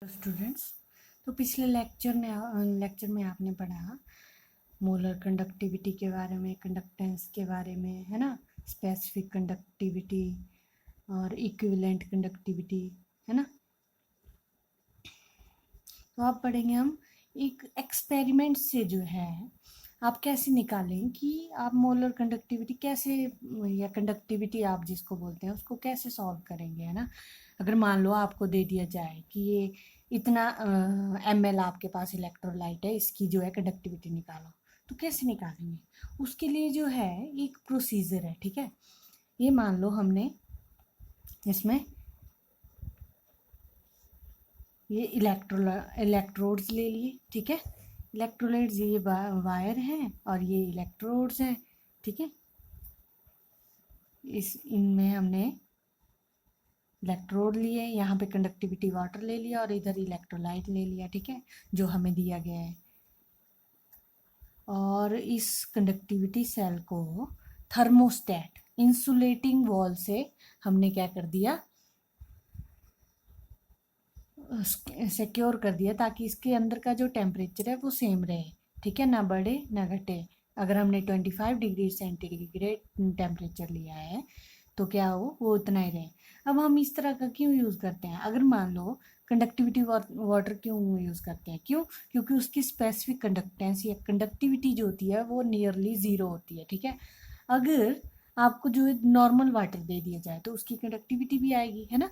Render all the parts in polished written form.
Students, तो पिछले lecture में आपने पढ़ा मोलर कंडक्टिविटी के बारे में, कंडक्टेंस के बारे में, है ना, स्पेसिफिक कंडक्टिविटी और इक्विवेलेंट कंडक्टिविटी, है ना। तो आप पढ़ेंगे हम एक एक्सपेरिमेंट से जो है आप कैसे निकालें कि आप मोलर कंडक्टिविटी कैसे, या कंडक्टिविटी आप जिसको बोलते हैं उसको कैसे सॉल्व करेंगे, है ना। अगर मान लो आपको दे दिया जाए कि ये इतना ml आपके पास इलेक्ट्रोलाइट है, इसकी जो है कंडक्टिविटी निकालो, तो कैसे निकालेंगे। उसके लिए जो है एक प्रोसीजर है, ठीक है। ये मान लो हमने इसमें ये इलेक्ट्रोड्स ले लिए, ठीक है। इलेक्ट्रोलाइट्स ये वायर हैं और ये इलेक्ट्रोड्स हैं, ठीक है। इनमें हमने इलेक्ट्रोड लिए, यहाँ पे कंडक्टिविटी वाटर ले लिया और इधर इलेक्ट्रोलाइट ले लिया, ठीक है, जो हमें दिया गया है। और इस कंडक्टिविटी सेल को थर्मोस्टेट इंसुलेटिंग वॉल से हमने क्या कर दिया, सिक्योर कर दिया, ताकि इसके अंदर का जो टेम्परेचर है वो सेम रहे, ठीक है, ना बढ़े ना घटे। अगर हमने 25 डिग्री सेंटीग्रेड टेम्परेचर लिया है तो क्या हो, वो उतना ही रहे। अब हम इस तरह का क्यों यूज़ करते हैं, अगर मान लो कंडक्टिविटी वाटर क्यों यूज़ करते हैं, क्यों, क्योंकि उसकी स्पेसिफिक कंडक्टेंस या कंडक्टिविटी जो होती है वो नियरली ज़ीरो होती है, ठीक है। अगर आपको जो नॉर्मल वाटर दे दिया जाए तो उसकी कंडक्टिविटी भी आएगी, है ना।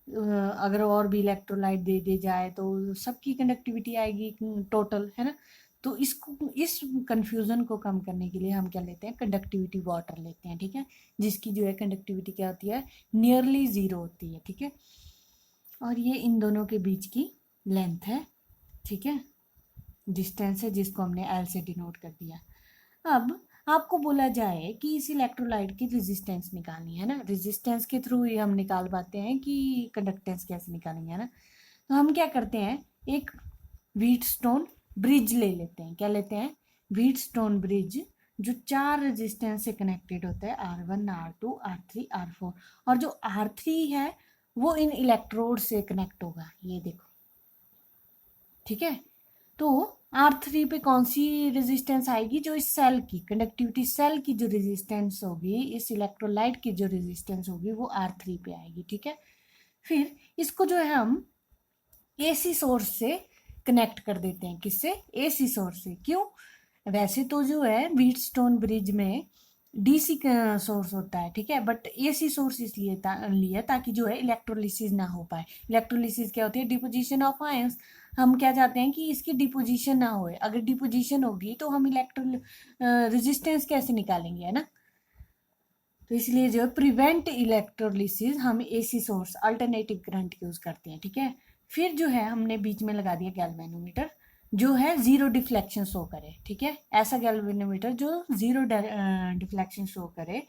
अगर और भी इलेक्ट्रोलाइट दे दी जाए तो सबकी कंडक्टिविटी आएगी टोटल, है ना। तो इस कंफ्यूजन को कम करने के लिए हम क्या लेते हैं, कंडक्टिविटी वाटर लेते हैं, ठीक है, जिसकी जो है कंडक्टिविटी क्या होती है, नियरली ज़ीरो होती है, ठीक है। और ये इन दोनों के बीच की लेंथ है, ठीक है, डिस्टेंस है, जिसको हमने एल से डिनोट कर दिया। अब आपको बोला जाए कि इस इलेक्ट्रोलाइट की रेजिस्टेंस निकालनी है ना, रेजिस्टेंस के थ्रू ही हम निकाल पाते हैं कि कंडक्टेंस कैसे निकालेंगे, है ना। तो हम क्या करते हैं, एक व्हीटस्टोन ब्रिज ले लेते हैं, क्या लेते हैं, व्हीटस्टोन ब्रिज, जो 4 रेजिस्टेंस से कनेक्टेड होता है, R1 R2 R3 R4, और जो R3 है वो इन इलेक्ट्रोड से कनेक्ट होगा, ये देखो, ठीक है। तो R3 पे कौन सी रेजिस्टेंस आएगी, जो इस सेल की कंडक्टिविटी सेल की जो रेजिस्टेंस होगी, इस इलेक्ट्रोलाइट की जो रेजिस्टेंस होगी वो R3 पे आएगी, ठीक है। फिर इसको जो है हम AC सोर्स से कनेक्ट कर देते हैं, किससे, AC सोर्स से। क्यों, वैसे तो जो है व्हीटस्टोन ब्रिज में DC का सोर्स होता है, ठीक है, बट AC सोर्स इसलिए लिया ताकि जो है इलेक्ट्रोलिसिस ना हो पाए। इलेक्ट्रोलिसिस क्या होती है, डिपोजिशन ऑफ आयंस। हम क्या चाहते हैं कि इसकी डिपोजिशन ना होए, अगर डिपोजिशन होगी तो हम रेजिस्टेंस कैसे निकालेंगे, है ना। तो इसलिए जो है प्रिवेंट इलेक्ट्रोलिसिस हम AC source alternative current use करते हैं, ठीक है। फिर जो है हमने बीच में लगा दिया गैल्वेनोमीटर, जो है जीरो डिफ्लेक्शन शो करे, ठीक है, ऐसा गैल्वेनोमीटर जो जीरो डिफ्लेक्शन शो करे।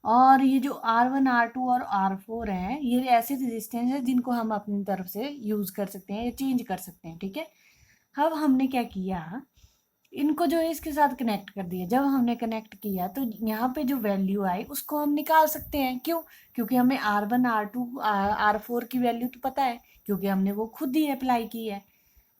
और ये जो R1 R2 और R4 है, ये ऐसे रेजिस्टेंस है जिनको हम अपनी तरफ से यूज कर सकते हैं या चेंज कर सकते हैं, ठीक है। अब हमने क्या किया, इनको जो है इसके साथ कनेक्ट कर दिया। जब हमने कनेक्ट किया तो यहाँ पे जो वैल्यू आई उसको हम निकाल सकते हैं, क्यों, क्योंकि हमें R1 R2 R4 की वैल्यू तो पता है, क्योंकि हमने वो खुद ही अप्लाई की है।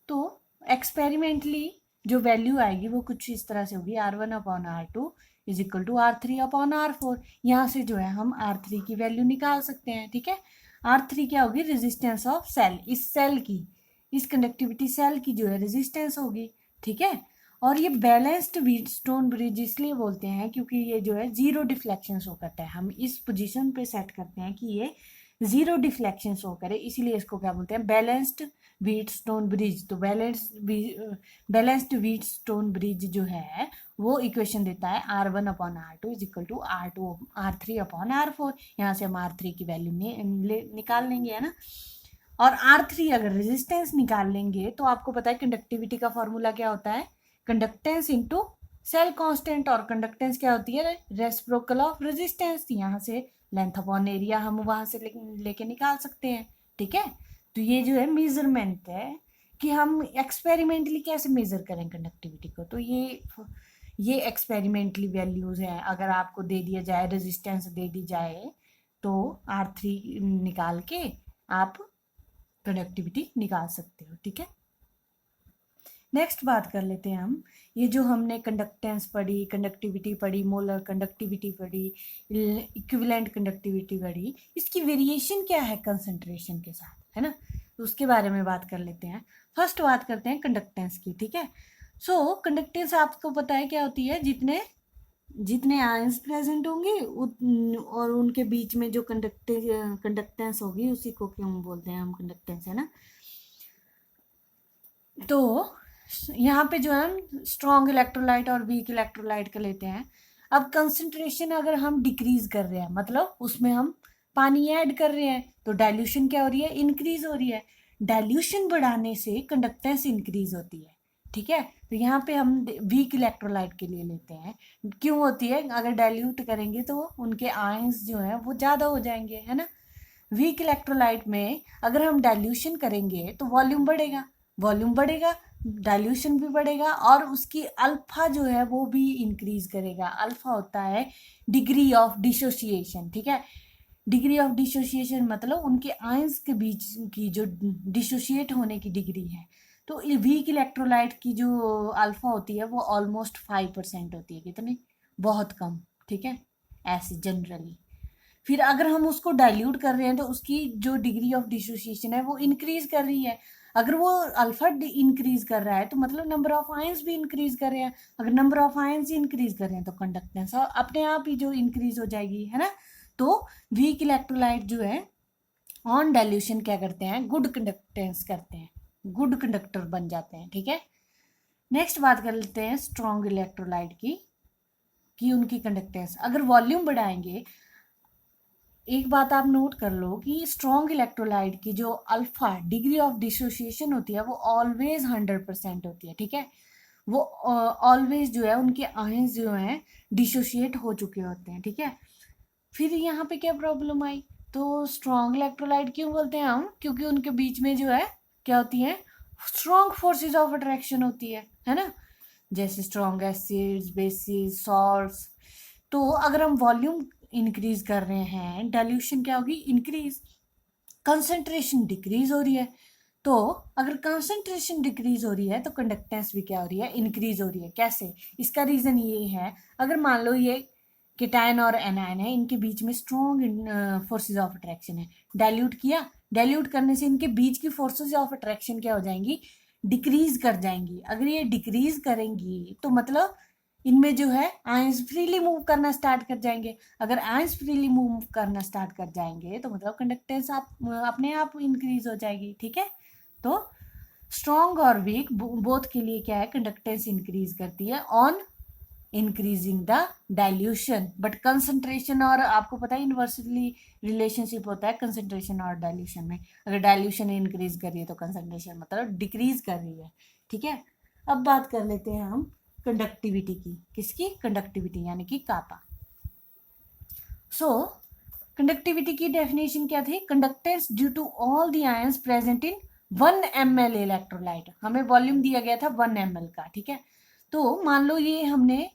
तो एक्सपेरिमेंटली जो वैल्यू आएगी वो कुछ इस तरह से होगी, R1 upon R2 is equal to R3 upon R4। यहाँ से जो है हम R3 की वैल्यू निकाल सकते हैं, ठीक है। R3 क्या होगी, रेजिस्टेंस ऑफ सेल, इस सेल की, इस कंडक्टिविटी सेल की जो है रेजिस्टेंस होगी, ठीक है। और ये बैलेंस्ड व्हीटस्टोन ब्रिज इसलिए बोलते हैं क्योंकि ये जो है जीरो डिफ्लेक्शन शो करता है। हम इस पोजीशन पे सेट करते हैं कि ये जीरो डिफ्लेक्शन शो करे, इसीलिए इसको क्या बोलते हैं, बैलेंस्ड व्हीटस्टोन ब्रिज। तो बैलेंस्ड व्हीटस्टोन ब्रिज जो है वो इक्वेशन देता है R1 upon R2 is equal to R3 upon R4। यहाँ से हम R3 की वैल्यू निकाल लेंगे, है ना। और R3 अगर रेजिस्टेंस निकाल लेंगे तो आपको पता है कंडक्टिविटी का फॉर्मूला क्या होता है, कंडक्टेंस इनटू सेल कांस्टेंट। और कंडक्टेंस क्या होती है, रेसिप्रोकल ऑफ रेजिस्टेंस। यहाँ से लेंथ अपॉन एरिया हम वहां से लेके निकाल सकते हैं, ठीक है। तो ये जो है मेजरमेंट है कि हम एक्सपेरिमेंटली कैसे मेजर करें कंडक्टिविटी को। तो ये एक्सपेरिमेंटली वैल्यूज है। अगर आपको दे दिया जाए, रेजिस्टेंस दे दी जाए, तो R3 निकाल के आप कंडक्टिविटी निकाल सकते हो। ठीक है, नेक्स्ट बात कर लेते हैं हम, ये जो हमने कंडक्टेंस पढ़ी, कंडक्टिविटी पढ़ी, मोलर कंडक्टिविटी पढ़ी, इक्विवेलेंट कंडक्टिविटी पढ़ी, इसकी वेरिएशन क्या है कंसंट्रेशन के साथ, है ना, तो उसके बारे में बात कर लेते हैं। फर्स्ट बात करते हैं कंडक्टेंस की। ठीक है, सो कंडक्टेंस आपको पता है क्या होती है, जितने जितने आयंस प्रेजेंट होंगे और उनके बीच में जो कंडक्टेंस होगी उसी को क्यों बोलते हैं हम कंडक्टेंस, है ना। तो यहाँ पे जो है हम स्ट्रॉन्ग इलेक्ट्रोलाइट और वीक इलेक्ट्रोलाइट का लेते हैं। अब कंसंट्रेशन अगर हम डिक्रीज कर रहे हैं, मतलब उसमें हम पानी ऐड कर रहे हैं, तो डाइल्यूशन क्या हो रही है, इंक्रीज हो रही है। डाइल्यूशन बढ़ाने से कंडक्टेंस इंक्रीज होती है। ठीक है, तो यहाँ पे हम वीक इलेक्ट्रोलाइट के लिए लेते हैं। क्यों होती है, अगर डाइल्यूट करेंगे तो उनके आयंस जो है वो ज़्यादा हो जाएंगे, है ना। वीक इलेक्ट्रोलाइट में अगर हम डाइल्यूशन करेंगे तो वॉल्यूम बढ़ेगा, वॉल्यूम बढ़ेगा, डाइल्यूशन भी बढ़ेगा, और उसकी अल्फा जो है वो भी इंक्रीज करेगा। अल्फा होता है डिग्री ऑफ डिसोसिएशन। ठीक है, डिग्री ऑफ डिसोसिएशन मतलब उनके आयंस के बीच की जो डिसोसिएट होने की डिग्री है। तो वीक इलेक्ट्रोलाइट की जो अल्फा होती है वो ऑलमोस्ट 5% होती है। कितनी, बहुत कम। ठीक है, ऐसे जनरली। फिर अगर हम उसको डाइल्यूट कर रहे हैं तो उसकी जो डिग्री ऑफ डिसोसिएशन है वो इंक्रीज कर रही है। अगर वो अल्फा इंक्रीज कर रहा है तो मतलब नंबर ऑफ आयंस भी इंक्रीज कर रहे हैं। अगर नंबर ऑफ आयंस इंक्रीज कर रहे हैं तो कंडक्टेंस अपने आप ही जो इंक्रीज हो जाएगी, है ना। तो वीक इलेक्ट्रोलाइट जो है ऑन डाइल्यूशन क्या करते हैं, गुड कंडक्टेंस करते हैं, गुड कंडक्टर बन जाते हैं। ठीक है, नेक्स्ट बात कर लेते हैं स्ट्रॉन्ग इलेक्ट्रोलाइट की, कि उनकी कंडक्टेंस अगर वॉल्यूम बढ़ाएंगे। एक बात आप नोट कर लो कि स्ट्रॉन्ग इलेक्ट्रोलाइट की जो अल्फा डिग्री ऑफ डिसोसिएशन होती है वो ऑलवेज 100% होती है। ठीक है, वो ऑलवेज जो है उनके आयंस जो हैं डिसोसिएट हो चुके होते हैं। ठीक है, फिर यहाँ पे क्या प्रॉब्लम आई, तो स्ट्रॉन्ग इलेक्ट्रोलाइट क्यों बोलते हैं हम, क्योंकि उनके बीच में जो है क्या होती है, स्ट्रॉन्ग फोर्सेस ऑफ अट्रैक्शन होती है ना, जैसे स्ट्रॉन्ग एसिड्स, बेसिस, सॉल्ट्स। तो अगर हम वॉल्यूम इंक्रीज कर रहे हैं, डाइल्यूशन क्या होगी, इंक्रीज, कंसंट्रेशन डिक्रीज हो रही है। तो अगर कंसंट्रेशन डिक्रीज हो रही है तो कंडक्टेंस भी क्या हो रही है, इंक्रीज हो रही है। कैसे, इसका रीजन ये है, अगर मान लो ये केटायन और एनायन है, इनके बीच में स्ट्रॉन्ग फोर्सेज ऑफ अट्रैक्शन है, डाइल्यूट किया, डाइल्यूट करने से इनके बीच की फोर्सेज ऑफ अट्रैक्शन क्या हो जाएंगी, डिक्रीज कर जाएंगी। अगर ये डिक्रीज करेंगी तो मतलब इनमें जो है आयंस फ्रीली मूव करना स्टार्ट कर जाएंगे। अगर आयंस फ्रीली मूव करना स्टार्ट कर जाएंगे तो मतलब कंडक्टेंस आप अपने आप इंक्रीज हो जाएगी। ठीक है, तो स्ट्रॉन्ग और वीक बोथ के लिए क्या है, कंडक्टेंस इंक्रीज करती है on increasing the dilution, but concentration, और आपको पता है इन्वर्सली रिलेशनशिप होता है कंसंट्रेशन और डाइल्यूशन में। अगर डाइल्यूशन इंक्रीज कर रही है तो कंसंट्रेशन मतलब डिक्रीज कर रही है। ठीक है, अब बात कर लेते हैं हम कंडक्टिविटी की, किसकी, कंडक्टिविटी यानी कि कापा। सो कंडक्टिविटी की डेफिनेशन क्या थी, conductance due to all the ions present in 1 ml electrolyte. हमें वॉल्यूम दिया गया था 1 ml का। ठीक है, तो मान लो ये हमने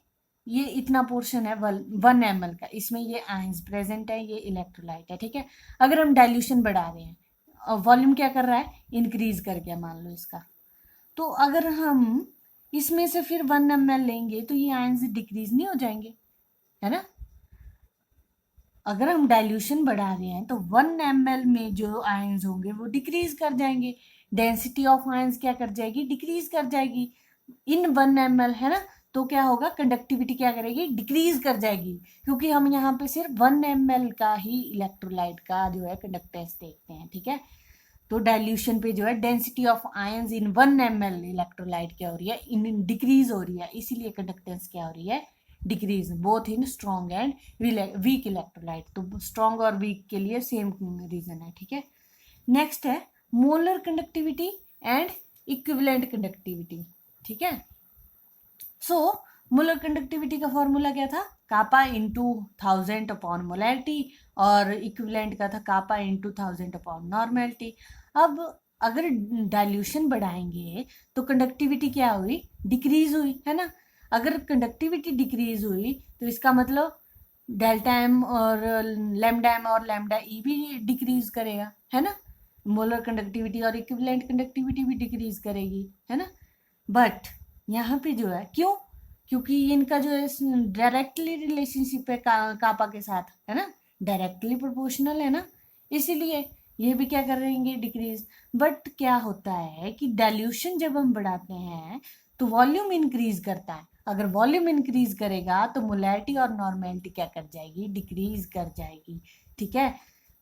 ये इतना पोर्शन है 1 ml का, इसमें ये आयंस प्रेजेंट है, ये इलेक्ट्रोलाइट है। ठीक है, अगर हम डाइल्यूशन बढ़ा रहे हैं और वॉल्यूम क्या कर रहा है, इंक्रीज कर गया मान लो इसका, तो अगर हम इसमें से फिर 1 ml लेंगे तो ये आयंस डिक्रीज नहीं हो जाएंगे, है ना। अगर हम डाइल्यूशन बढ़ा रहे हैं तो 1 ml में जो आयंस होंगे वो डिक्रीज कर जाएंगे, डेंसिटी ऑफ आयंस क्या कर जाएगी, डिक्रीज कर जाएगी इन 1 ml, है ना। तो क्या होगा, कंडक्टिविटी क्या करेगी, डिक्रीज कर जाएगी, क्योंकि हम यहाँ पे सिर्फ 1 ml का ही इलेक्ट्रोलाइट का जो है कंडक्टेंस देखते हैं। ठीक है, तो डाइल्यूशन पे जो है density of ions in 1 ml electrolyte क्या हो रही है, इन डिक्रीज हो रही है, इसीलिए कंडक्टेंस क्या हो रही है, decrease, both in strong and weak electrolyte. तो स्ट्रॉन्ग और वीक के लिए सेम रीजन है। ठीक है, नेक्स्ट है molar conductivity and equivalent conductivity. ठीक है, सो मोलर कंडक्टिविटी का फॉर्मूला क्या था, कापा इंटू 1000 अपॉन मोलैरिटी, और इक्विवेलेंट का था कापा इंटू 1000 अपॉन नॉर्मेलिटी। अब अगर डाइल्यूशन बढ़ाएंगे तो कंडक्टिविटी क्या हुई, डिक्रीज हुई, है ना। अगर कंडक्टिविटी डिक्रीज हुई तो इसका मतलब डेल्टा एम और लैम्डा एम और लैम्डा ई भी डिक्रीज करेगा, है ना। मोलर कंडक्टिविटी और इक्विवेलेंट कंडक्टिविटी भी डिक्रीज करेगी, है ना। बट यहाँ पे जो है क्यों, क्योंकि इनका जो है डायरेक्टली रिलेशनशिप है कापा के साथ, है ना, डायरेक्टली प्रोपोर्शनल है ना, इसीलिए ये भी क्या कर रहेंगे, डिक्रीज। बट क्या होता है कि डाइल्यूशन जब हम बढ़ाते हैं तो वॉल्यूम इंक्रीज करता है। अगर वॉल्यूम इंक्रीज करेगा तो मोलैरिटी और नॉर्मेलिटी क्या कर जाएगी, डिक्रीज कर जाएगी, ठीक है।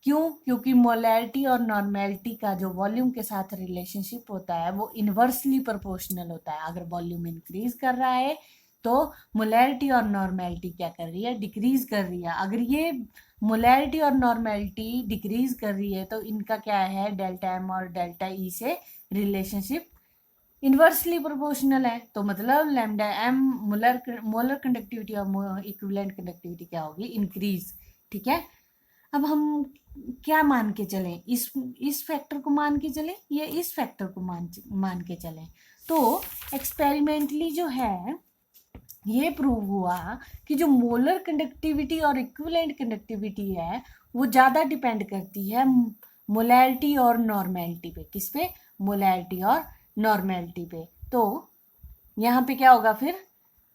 क्यों, क्योंकि मोलैरिटी और नॉर्मेलिटी का जो वॉल्यूम के साथ रिलेशनशिप होता है वो इनवर्सली प्रोपोर्शनल होता है। अगर वॉल्यूम इंक्रीज कर रहा है तो मोलैरिटी और नॉर्मेलिटी क्या कर रही है, डिक्रीज कर रही है। अगर ये मोलैरिटी और नॉर्मेलिटी डिक्रीज कर रही है तो इनका क्या है, डेल्टा एम और डेल्टा ई से रिलेशनशिप इनवर्सली प्रोपोर्शनल है। तो मतलब लैम्डा एम मोलर कंडक्टिविटी और इक्विवेलेंट कंडक्टिविटी क्या होगी, इंक्रीज, ठीक है। अब हम क्या मान के चलें, इस फैक्टर को मान के चलें या इस फैक्टर को मान के चलें। तो एक्सपेरिमेंटली जो है ये प्रूव हुआ कि जो मोलर कंडक्टिविटी और इक्विवेलेंट कंडक्टिविटी है वो ज़्यादा डिपेंड करती है मोलैरिटी और नॉर्मेलिटी पे। किस पे, मोलैरिटी और नॉर्मेलिटी पे। तो यहाँ पे क्या होगा फिर,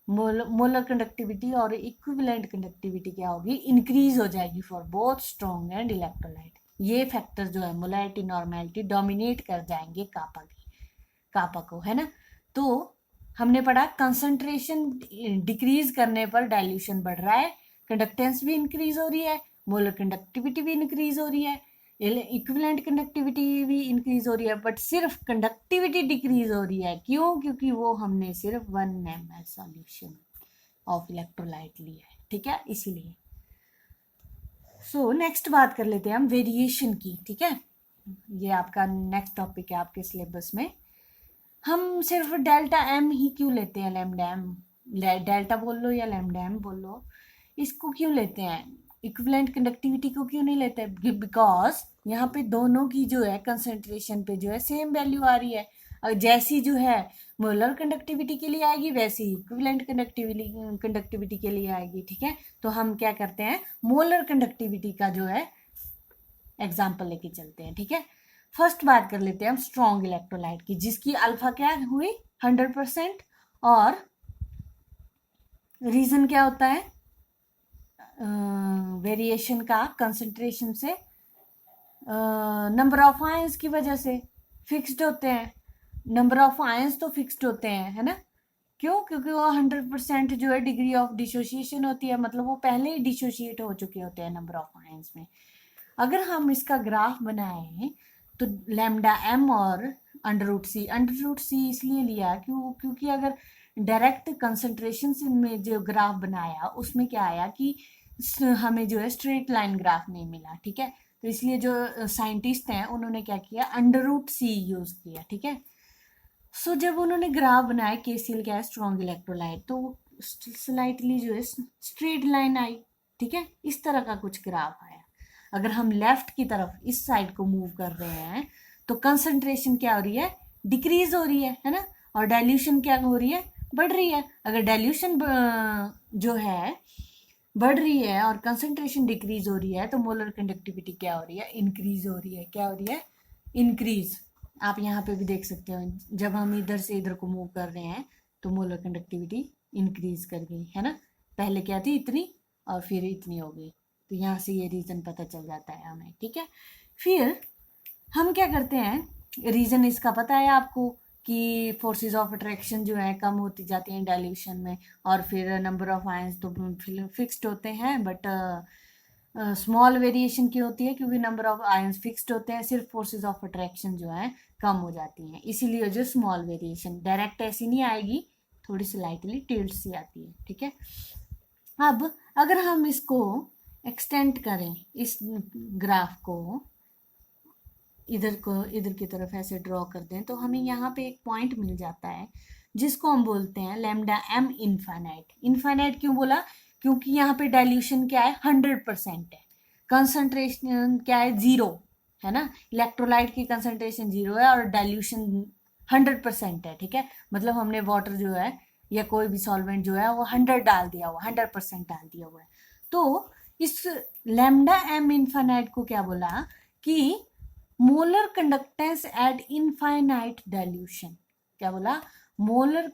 मोलर कंडक्टिविटी और इक्विवेलेंट कंडक्टिविटी क्या होगी, इंक्रीज हो जाएगी for both strong and electrolyte. ये फैक्टर जो है मोलैरिटी नॉर्मेलिटी डोमिनेट कर जाएंगे कापा को, है ना। तो हमने पढ़ा कंसंट्रेशन डिक्रीज करने पर डाइल्यूशन बढ़ रहा है, कंडक्टेंस भी इंक्रीज हो रही है, मोलर कंडक्टिविटी भी इंक्रीज हो रही है, इक्विवेलेंट कंडक्टिविटी भी इंक्रीज हो रही है, बट सिर्फ कंडक्टिविटी डिक्रीज हो रही है। क्यों, क्योंकि वो हमने सिर्फ 1 ml सॉल्यूशन ऑफ इलेक्ट्रोलाइट लिया है, ठीक है, इसीलिए। सो नेक्स्ट बात कर लेते हैं हम वेरिएशन की, ठीक है। ये आपका नेक्स्ट टॉपिक है आपके सिलेबस में। हम सिर्फ डेल्टा एम ही क्यों लेते हैं, लैम्डा एम, डेल्टा बोल लो या लैम्डा एम बोल लो, इसको क्यों लेते हैं, इक्विवेलेंट कंडक्टिविटी को क्यों नहीं लेते, बिकॉज यहाँ पे दोनों की जो है कंसंट्रेशन पे जो है सेम वैल्यू आ रही है। और जैसी जो है मोलर कंडक्टिविटी के लिए आएगी वैसी इक्विवेलेंट कंडक्टिविटी के लिए आएगी, ठीक है। तो हम क्या करते हैं, मोलर कंडक्टिविटी का जो है एग्जाम्पल लेके चलते हैं, ठीक है। फर्स्ट बात कर लेते हैं हम स्ट्रॉन्ग इलेक्ट्रोलाइट की, जिसकी अल्फा क्या हुई 100%, और रीजन क्या होता है, वेरिएशन का कंसंट्रेशन से, नंबर ऑफ आयंस की वजह से फिक्स्ड होते हैं, नंबर ऑफ आयंस तो फिक्स्ड होते हैं, है ना। क्यों, क्योंकि वो 100% जो है डिग्री ऑफ डिसोसिएशन होती है, मतलब वो पहले ही डिसोसिएट हो चुके होते हैं नंबर ऑफ आयंस में। अगर हम इसका ग्राफ बनाएं तो लैम्डा एम और अंडर रूट सी इसलिए लिया क्योंकि अगर डायरेक्ट कंसंट्रेशन में जो ग्राफ बनाया उसमें क्या आया कि हमें जो है स्ट्रेट लाइन ग्राफ नहीं मिला, ठीक है। तो इसलिए जो साइंटिस्ट हैं उन्होंने क्या किया, अंडर रूट सी यूज किया, ठीक है। सो जब उन्होंने ग्राफ बनाया केसीएल क्या है, स्ट्रॉन्ग इलेक्ट्रोलाइट, तो स्लाइटली जो है स्ट्रेट लाइन आई, ठीक है, इस तरह का कुछ ग्राफ आया। अगर हम लेफ्ट की तरफ इस साइड को मूव कर रहे हैं तो कंसंट्रेशन क्या हो रही है, डिक्रीज हो रही है ना, और डाइल्यूशन क्या हो रही है, बढ़ रही है। अगर डाइल्यूशन जो है बढ़ रही है और कंसंट्रेशन डिक्रीज हो रही है तो मोलर कंडक्टिविटी क्या हो रही है, इंक्रीज हो रही है। क्या हो रही है, इंक्रीज। आप यहाँ पे भी देख सकते हो, जब हम इधर से इधर को मूव कर रहे हैं तो मोलर कंडक्टिविटी इंक्रीज कर गई, है ना। पहले क्या थी, इतनी, और फिर इतनी हो गई। तो यहाँ से ये रीज़न पता चल जाता है हमें, ठीक है। फिर हम क्या करते हैं, रीज़न इसका पता है आपको कि फोर्सेस ऑफ अट्रैक्शन जो है कम होती जाती हैं डाइल्यूशन में, और फिर नंबर ऑफ आयंस तो फिक्स्ड होते हैं, बट स्मॉल वेरिएशन क्यों होती है, क्योंकि नंबर ऑफ आयंस फिक्स्ड होते हैं, सिर्फ फोर्सेस ऑफ अट्रैक्शन जो है कम हो जाती हैं, इसीलिए जो स्मॉल वेरिएशन डायरेक्ट ऐसी नहीं आएगी, थोड़ी स्लाइटली टिल्ट सी आती है, ठीक है। अब अगर हम इसको एक्सटेंड करें, इस ग्राफ को इधर की तरफ ऐसे ड्रॉ कर दें तो हमें यहाँ पे एक पॉइंट मिल जाता है जिसको हम बोलते हैं लैम्डा एम इनफाइनाइट। इनफाइनाइट क्यों बोला, क्योंकि यहाँ पे डाइल्यूशन क्या है, 100% है, कंसंट्रेशन क्या है, 0 है ना। इलेक्ट्रोलाइट की कंसंट्रेशन 0 है और डाइल्यूशन 100% है, ठीक है। मतलब हमने वाटर जो है या कोई भी सॉल्वेंट जो है वो 100 डाल दिया हुआ, 100% डाल दिया हुआ है। तो इस लैम्डा एम इनफाइनाइट को क्या बोला कि molar conductance eight infinite dilution. क्या बोला? Molar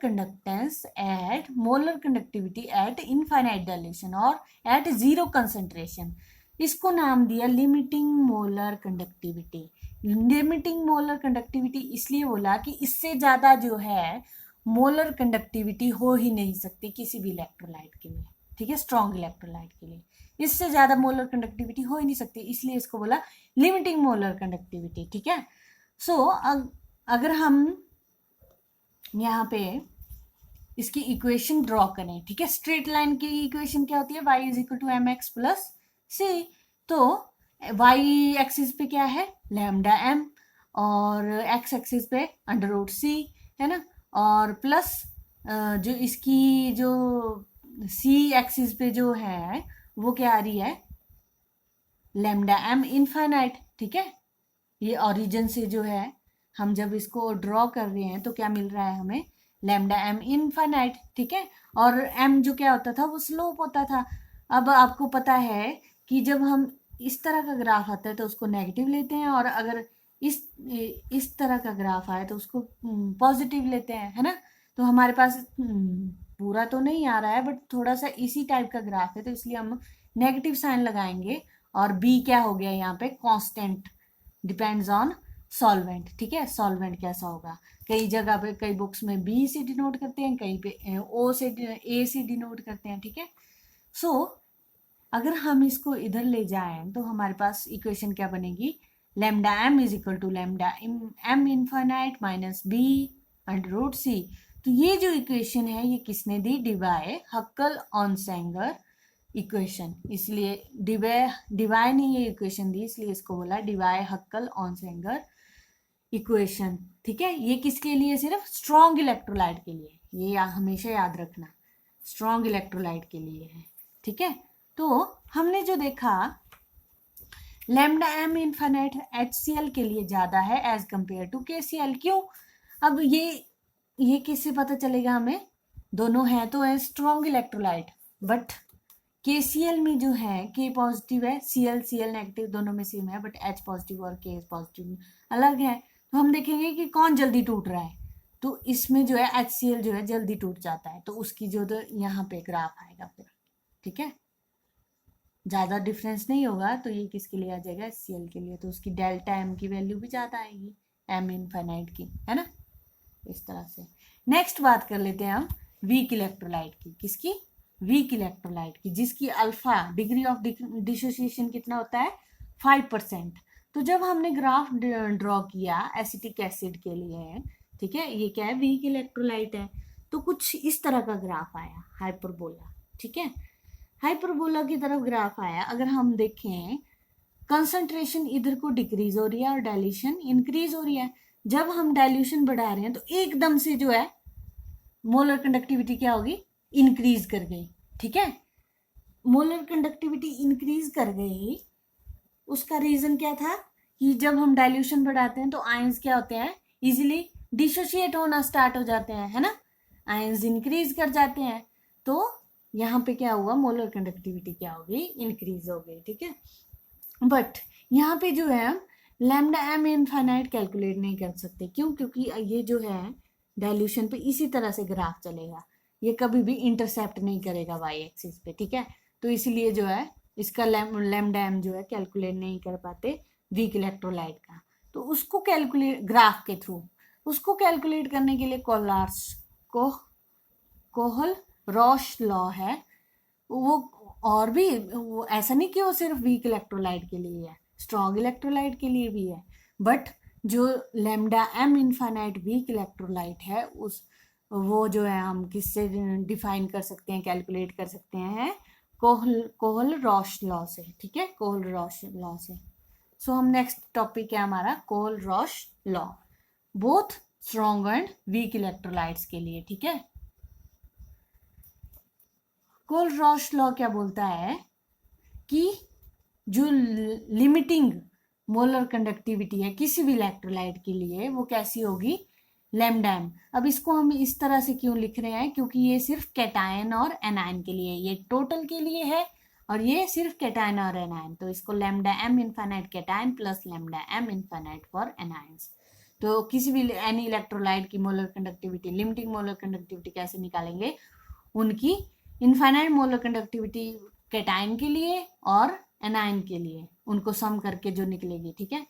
conductivity eight infinite dilution और एट जीरो कंसंट्रेशन। इसको नाम दिया limiting molar conductivity. Limiting molar conductivity इसलिए बोला कि इससे ज्यादा जो है मोलर कंडक्टिविटी हो ही नहीं सकती किसी भी इलेक्ट्रोलाइट के लिए, ठीक है, स्ट्रॉन्ग इलेक्ट्रोलाइट के लिए इससे ज्यादा मोलर कंडक्टिविटी हो ही नहीं सकती, इसलिए इसको बोला लिमिटिंग मोलर कंडक्टिविटी, ठीक है। सो अगर हम यहाँ पे इसकी इक्वेशन ड्रॉ करें, ठीक है, स्ट्रेट लाइन की इक्वेशन क्या होती है? y is equal to M X plus C. तो y एक्सिस पे क्या है? लैम्डा m, और x एक्सिस पे अंडर रूट सी, है ना, और प्लस जो इसकी जो c एक्सिस पे जो है वो क्या आ रही है? लैम्डा m इनफाइनाइट, ठीक है। ये ओरिजिन से जो है हम जब इसको ड्रॉ कर रहे हैं तो क्या मिल रहा है हमें? लैम्डा m इनफाइनाइट, ठीक है। और m जो क्या होता था? वो स्लोप होता था। अब आपको पता है कि जब हम इस तरह का ग्राफ आता है तो उसको नेगेटिव लेते हैं, और अगर इस तरह का ग्राफ आए तो उसको पॉजिटिव लेते हैं, है ना। तो हमारे पास पूरा तो नहीं आ रहा है बट थोड़ा सा इसी टाइप का ग्राफ है, तो इसलिए हम नेगेटिव साइन लगाएंगे। और b क्या हो गया यहाँ पे? कांस्टेंट, डिपेंड्स ऑन सॉल्वेंट, ठीक है। सॉल्वेंट कैसा होगा? कई जगह पे, कई बुक्स में बी से डिनोट करते हैं, कहीं पे ओ से, ए से डिनोट करते हैं, ठीक है। सो अगर हम इसको इधर ले जाएं तो हमारे पास इक्वेशन क्या बनेगी? Lambda m is equal to lambda m infinite minus b under root C. तो ये जो इक्वेशन है ये किसने दी? डिवाई हक्कल ऑनसेंगर इक्वेशन। इसलिए डिवाई ने ये इक्वेशन दी, इसलिए इसको बोला डिवाई हक्कल ऑनसेंगर इक्वेशन, ठीक है। ये किसके लिए? सिर्फ स्ट्रॉन्ग इलेक्ट्रोलाइट के लिए, ये हमेशा याद रखना, स्ट्रॉन्ग इलेक्ट्रोलाइट के लिए है, ठीक है। तो हमने जो देखा लैम्डा m इनफाइनाइट HCl के लिए ज्यादा है एज कंपेयर टू KCl। क्यों? अब ये किससे पता चलेगा हमें? दोनों है तो है स्ट्रॉन्ग इलेक्ट्रोलाइट, बट KCl में जो है K पॉजिटिव है, Cl नेगेटिव, दोनों में सेम है, बट H पॉजिटिव और K पॉजिटिव अलग है। तो हम देखेंगे कि कौन जल्दी टूट रहा है, तो इसमें जो है HCl जो है जल्दी टूट जाता है, तो उसकी जो यहाँ पे ग्राफ आएगा फिर, ठीक है। ज्यादा डिफरेंस नहीं होगा, तो ये किसके लिए आ जाएगा? HCl के लिए, तो उसकी डेल्टा m की वैल्यू भी ज्यादा आएगी, m इनफाइनाइट की, है ना, इस तरह से। नेक्स्ट बात कर लेते हैं हम वीक इलेक्ट्रोलाइट की। किसकी? वीक इलेक्ट्रोलाइट की, जिसकी अल्फा डिग्री ऑफ डिसोसिएशन कितना होता है? 5%। तो जब हमने ग्राफ ड्रॉ किया एसिटिक एसिड के लिए, ठीक है, ये क्या है? वीक इलेक्ट्रोलाइट है, तो कुछ इस तरह का ग्राफ आया, हाइपरबोला, ठीक है। हाइपरबोला की तरफ ग्राफ आया। अगर हम देखें कंसंट्रेशन इधर को डिक्रीज हो रही है और डाइल्यूशन इंक्रीज हो रही है। जब हम डाइल्यूशन बढ़ा रहे हैं तो एकदम से जो है मोलर कंडक्टिविटी क्या होगी? इंक्रीज कर गई, ठीक है। मोलर कंडक्टिविटी इंक्रीज कर गई, उसका रीजन क्या था? कि जब हम डाइल्यूशन बढ़ाते हैं तो आयंस क्या होते हैं? इजिली डिसोशिएट होना स्टार्ट हो जाते हैं, है ना, आयंस इंक्रीज कर जाते हैं। तो यहाँ पे क्या हुआ? मोलर कंडक्टिविटी क्या हो गई? इंक्रीज हो गई, ठीक है। बट यहाँ पे जो है हम लैम्डा m इनफाइनाइट कैलकुलेट नहीं कर सकते। क्यों? क्योंकि ये जो है डाइल्यूशन पे इसी तरह से ग्राफ चलेगा, ये कभी भी इंटरसेप्ट नहीं करेगा y एक्सिस पे, ठीक है। तो इसीलिए जो है इसका लैम्डा m जो है कैलकुलेट नहीं कर पाते वीक इलेक्ट्रोलाइट का। तो उसको कैलकुलेट ग्राफ के थ्रू, उसको कैलकुलेट करने के लिए कोहल रॉश लॉ है वो। और भी वो ऐसा नहीं कि वो सिर्फ वीक इलेक्ट्रोलाइट के लिए है, स्ट्रॉन्ग इलेक्ट्रोलाइट के लिए भी है। बट जो lambda m infinite weak electrolyte है उस वो जो है हम किससे डिफाइन कर सकते हैं, कैलकुलेट कर सकते हैं? कोहल रॉश लॉ से, ठीक है, कोहल रॉश लॉ से। सो हम नेक्स्ट टॉपिक है हमारा Kohlrausch law, both strong and weak electrolytes के लिए, ठीक है। कोहल रॉश लॉ क्या बोलता है कि जो लिमिटिंग मोलर कंडक्टिविटी है किसी भी इलेक्ट्रोलाइट के लिए वो कैसी होगी? Lambda m। अब इसको हम इस तरह से क्यों लिख रहे हैं? क्योंकि ये सिर्फ कैटायन और एनायन के लिए, ये टोटल के लिए है और ये सिर्फ कैटायन और एनायन, तो इसको lambda M infinite cation plus lambda M infinite for anions. तो किसी भी एनी इलेक्ट्रोलाइट की molar conductivity, limiting molar conductivity कैसे निकालेंगे, उनकी इनफाइनाइट मोलर कंडक्टिविटी कैटायन के लिए और एनायन के लिए, उनको सम करके जो निकलेगी, ठीक है।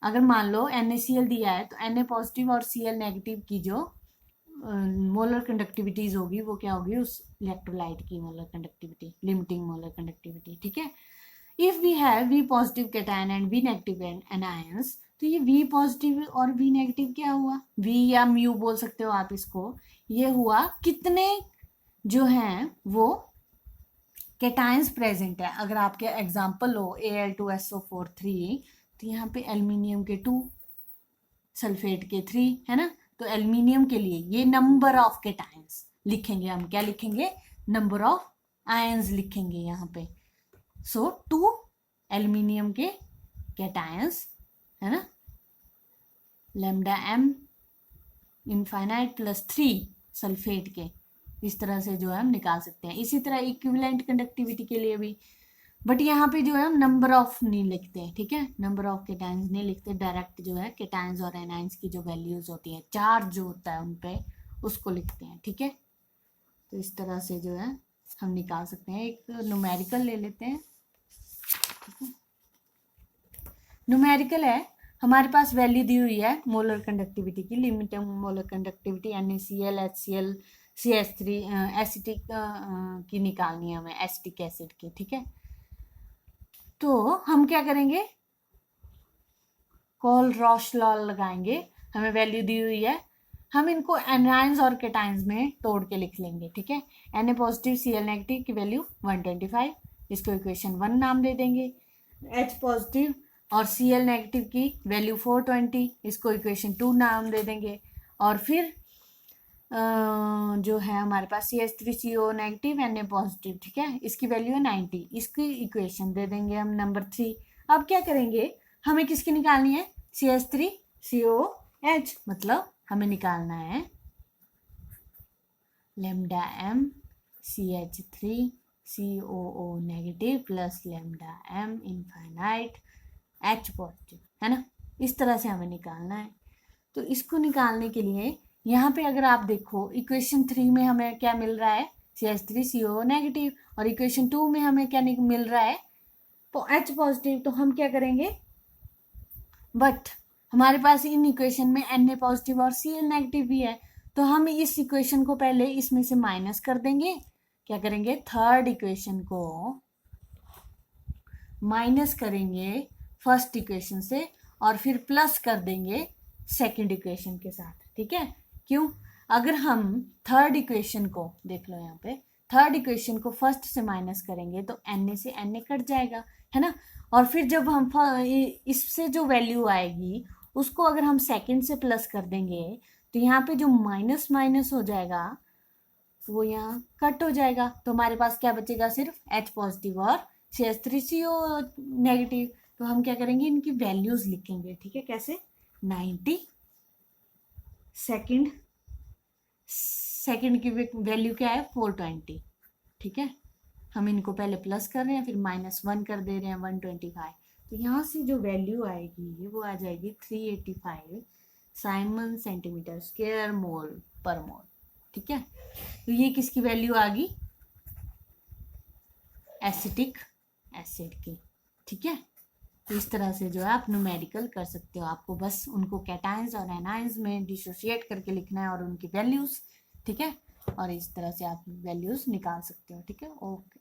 अगर मान लो NaCl दिया है तो Na पॉजिटिव और Cl नेगेटिव की जो मोलर कंडक्टिविटीज होगी वो क्या होगी, उस इलेक्ट्रोलाइट की molar conductivity, limiting molar conductivity, ठीक है। If we have V positive cation and V negative anions, तो ये V पॉजिटिव और V नेगेटिव क्या हुआ, V या म्यू बोल सकते हो आप इसको, ये हुआ कितने जो हैं वो कैटायंस प्रेजेंट है। अगर आपके एग्जाम्पल हो Al2SO4 3, तो यहाँ पे एल्यूमिनियम के 2, सल्फेट के 3 है ना, तो एल्यूमिनियम के लिए ये नंबर ऑफ कैटायंस लिखेंगे हम, क्या लिखेंगे, नंबर ऑफ आयंस लिखेंगे यहाँ पे। सो 2 एल्यूमिनियम के कैटायंस है ना, lambda M infinite plus 3 sulphate के, इस तरह से जो है हम निकाल सकते हैं। इसी तरह इक्विवेलेंट कंडक्टिविटी के लिए भी, बट यहाँ पे जो है हम नंबर ऑफ नहीं लिखते हैं, ठीक है, नंबर ऑफ कैटायंस नहीं लिखते, डायरेक्ट जो है कैटायंस और एनायंस की जो वैल्यूज होती है, चार्ज जो होता है उन पे, उसको लिखते हैं, ठीक है। तो इस तरह से जो है हम निकाल सकते हैं। एक न्यूमेरिकल ले लेते हैं, न्यूमेरिकल है, हमारे पास वैल्यू दी हुई है मोलर कंडक्टिविटी की, limiting molar conductivity NaCl HCl CH3 acetic की निकालनी है हमें, एसिटिक एसिड की, ठीक है। तो हम क्या करेंगे, कोल-रॉश लॉ लगाएंगे, हमें वैल्यू दी हुई है, हम इनको एनायंस और कैटायंस में तोड़ के लिख लेंगे, ठीक है। Na पॉजिटिव Cl नेगेटिव की वैल्यू 125, इसको इक्वेशन 1 नाम दे देंगे। H पॉजिटिव और Cl नेगेटिव की वैल्यू 420, इसको इक्वेशन 2 नाम दे देंगे। और फिर जो है हमारे पास CH3CO नेगेटिव Na पॉजिटिव, ठीक है, इसकी वैल्यू है 90, इसकी इक्वेशन दे देंगे हम नंबर 3। अब क्या करेंगे, हमें किसकी निकालनी है, CH3COH, मतलब हमें निकालना है lambda M CH3COO negative plus lambda M infinite H positive, है ना, इस तरह से हमें निकालना है। तो इसको निकालने के लिए यहाँ पे अगर आप देखो इक्वेशन 3 में हमें क्या मिल रहा है, CH3CO नेगेटिव, और इक्वेशन 2 में हमें क्या मिल रहा है, तो H पॉजिटिव। तो हम क्या करेंगे, बट हमारे पास इन इक्वेशन में Na पॉजिटिव और Cl नेगेटिव भी है, तो हम इस इक्वेशन को पहले इसमें से माइनस कर देंगे, क्या करेंगे, थर्ड इक्वेशन को माइनस करेंगे फर्स्ट इक्वेशन से, और फिर प्लस कर देंगे सेकंड इक्वेशन के साथ, ठीक है। क्यों, अगर हम थर्ड इक्वेशन को देख लो, यहाँ पे थर्ड इक्वेशन को फर्स्ट से माइनस करेंगे तो Na से Na कट जाएगा, है ना, और फिर जब हम इससे जो वैल्यू आएगी उसको अगर हम सेकंड से प्लस कर देंगे तो यहाँ पे जो माइनस माइनस हो जाएगा वो यहाँ कट हो जाएगा, तो हमारे पास क्या बचेगा, सिर्फ H पॉजिटिव और CH3CO नेगेटिव। तो हम क्या करेंगे, इनकी वैल्यूज लिखेंगे, ठीक है, कैसे, 90, सेकंड की वैल्यू क्या है, 420, ठीक है, हम इनको पहले प्लस कर रहे हैं, फिर -1 कर दे रहे हैं, 125। तो यहाँ से जो वैल्यू आएगी वो आ जाएगी 385 साइमन सेंटीमीटर स्क्वायर मोल पर मोल, ठीक है। तो ये किसकी वैल्यू आ गई, एसिटिक एसिड की, ठीक है। तो इस तरह से जो है आप न्यूमेरिकल कर सकते हो, आपको बस उनको कैटायंस और एनायंस में डिसोशिएट करके लिखना है और उनकी वैल्यूज, ठीक है, और इस तरह से आप वैल्यूज निकाल सकते हो, ठीक है। ओके।